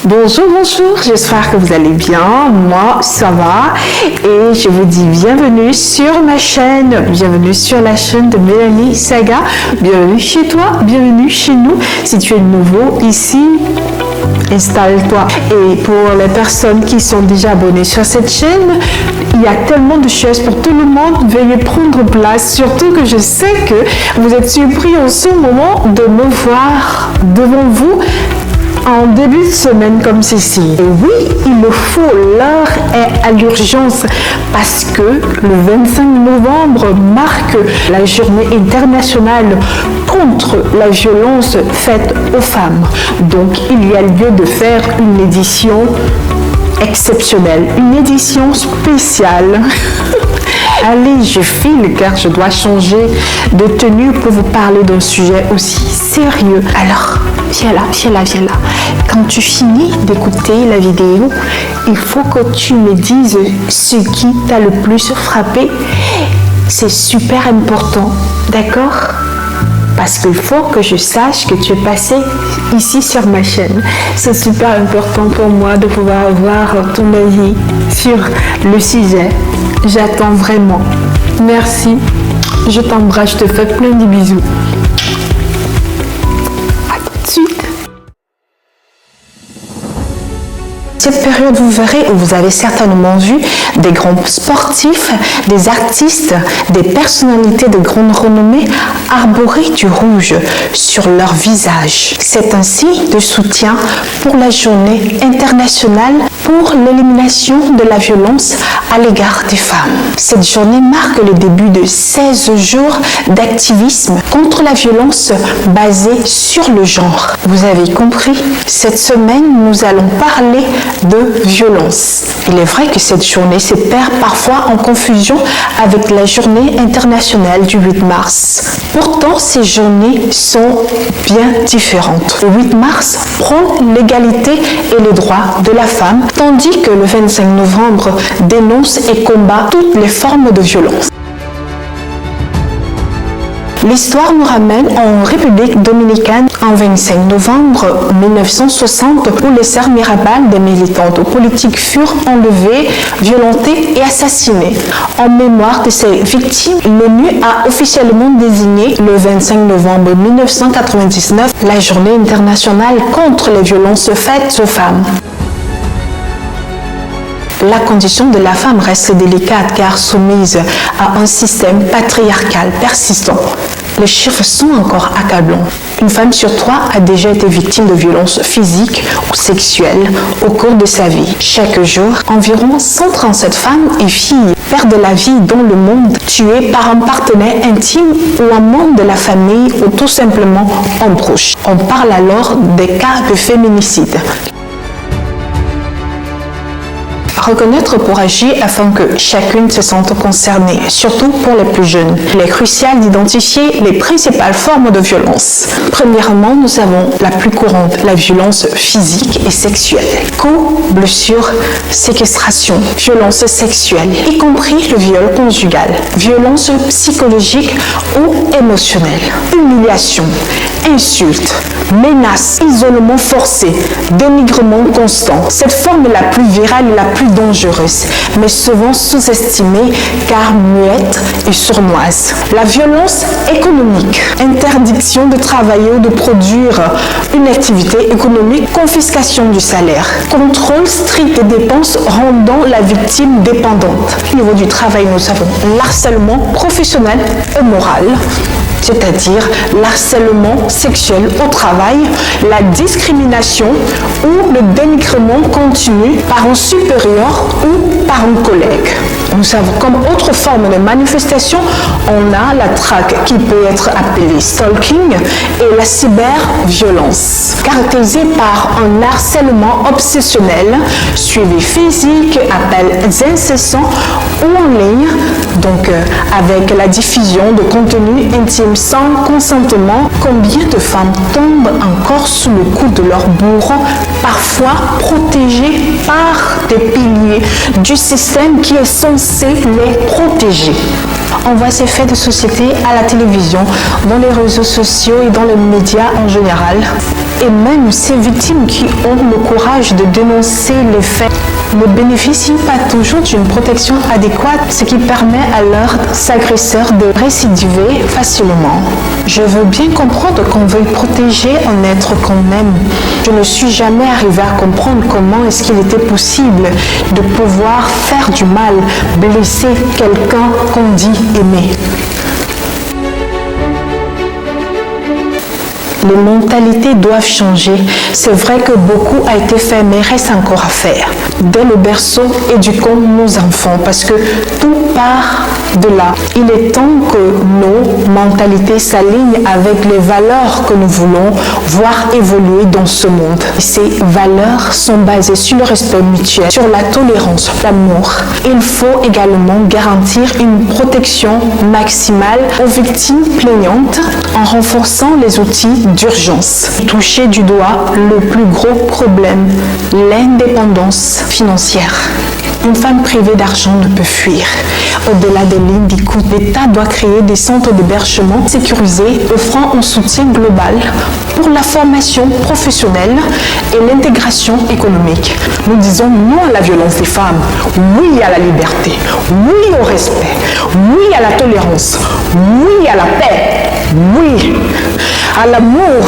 Bonjour, j'espère que vous allez bien. Moi, ça va. Et je vous dis bienvenue sur ma chaîne, bienvenue sur la chaîne de Mélanie Saga. Bienvenue chez toi, bienvenue chez nous. Si tu es nouveau ici, installe-toi. Et pour les personnes qui sont déjà abonnées sur cette chaîne, il y a tellement de choses pour tout le monde. Veuillez prendre place, surtout que je sais que vous êtes surpris en ce moment de me voir devant vous en début de semaine comme ceci. Et oui, il le faut, l'heure est à l'urgence parce que le 25 novembre marque la journée internationale contre la violence faite aux femmes. Donc, il y a lieu de faire une édition exceptionnelle, une édition spéciale. Allez, je file car je dois changer de tenue pour vous parler d'un sujet aussi sérieux. Alors, viens là. Quand tu finis d'écouter la vidéo, il faut que tu me dises ce qui t'a le plus frappé. C'est super important, d'accord? Parce qu'il faut que je sache que tu es passé ici sur ma chaîne. C'est super important pour moi de pouvoir avoir ton avis sur le sujet. J'attends vraiment. Merci. Je t'embrasse, je te fais plein de bisous. À tout de suite. Cette période, vous verrez, où vous avez certainement vu des grands sportifs, des artistes, des personnalités de grande renommée arborer du rouge sur leur visage. C'est un signe de soutien pour la journée internationale pour l'élimination de la violence à l'égard des femmes. Cette journée marque le début de 16 jours d'activisme contre la violence basée sur le genre. Vous avez compris, cette semaine, nous allons parler de violence. Il est vrai que cette journée se perd parfois en confusion avec la journée internationale du 8 mars. Pourtant, ces journées sont bien différentes. Le 8 mars prône l'égalité et les droits de la femme, tandis que le 25 novembre dénonce et combat toutes les formes de violence. L'histoire nous ramène en République dominicaine en 25 novembre 1960 où les sœurs Mirabal, des militantes politiques, furent enlevées, violentées et assassinées. En mémoire de ces victimes, l'ONU a officiellement désigné le 25 novembre 1999 la journée internationale contre les violences faites aux femmes. La condition de la femme reste délicate car soumise à un système patriarcal persistant. Les chiffres sont encore accablants. Une femme sur 3 a déjà été victime de violences physiques ou sexuelles au cours de sa vie. Chaque jour, environ 137 femmes et filles perdent la vie dans le monde, tuées par un partenaire intime ou un membre de la famille ou tout simplement un proche. On parle alors des cas de féminicide. Reconnaître pour agir afin que chacune se sente concernée, surtout pour les plus jeunes. Il est crucial d'identifier les principales formes de violence. Premièrement, nous avons la plus courante, la violence physique et sexuelle. Coups, blessures, séquestration, violence sexuelle, y compris le viol conjugal, violence psychologique ou émotionnelle, humiliation, insultes, menaces, isolement forcé, dénigrement constant. Cette forme est la plus virale et la plus dangereuse, mais souvent sous-estimée car muette et sournoise. La violence économique, interdiction de travailler ou de produire une activité économique, confiscation du salaire, contrôle strict des dépenses rendant la victime dépendante. Au niveau du travail, nous avons l'harcèlement professionnel et moral, c'est-à-dire l'harcèlement sexuel au travail, la discrimination ou le dénigrement continu par un supérieur ou par un collègue. Nous avons comme autre forme de manifestation, on a la traque qui peut être appelée stalking et la cyberviolence, caractérisée par un harcèlement obsessionnel, suivi physique, appels incessants ou en ligne, donc avec la diffusion de contenu intime sans consentement. Combien de femmes tombent encore sous le coup de leur bourreau, parfois protégées par des piliers du système qui est censé les protéger. On voit ces faits de société à la télévision, dans les réseaux sociaux et dans les médias en général. Et même ces victimes qui ont le courage de dénoncer les faits ne bénéficient pas toujours d'une protection adéquate, ce qui permet à leurs agresseurs de récidiver facilement. Je veux bien comprendre qu'on veuille protéger un être qu'on aime. Je ne suis jamais arrivée à comprendre comment est-ce qu'il était possible de pouvoir faire du mal, blesser quelqu'un qu'on dit aimer. Les mentalités doivent changer. C'est vrai que beaucoup a été fait, mais il reste encore à faire. Dès le berceau, éduquons nos enfants parce que tout part de là. Il est temps que nos mentalités s'alignent avec les valeurs que nous voulons voir évoluer dans ce monde. Ces valeurs sont basées sur le respect mutuel, sur la tolérance, l'amour. Il faut également garantir une protection maximale aux victimes plaignantes en renforçant les outils d'urgence. Toucher du doigt le plus gros problème, l'indépendance financière. Une femme privée d'argent ne peut fuir. Au-delà des lignes d'écoute, l'État doit créer des centres d'hébergement sécurisés offrant un soutien global pour la formation professionnelle et l'intégration économique. Nous disons non à la violence des femmes, oui à la liberté, oui au respect, oui à la tolérance, oui à la paix, oui à l'amour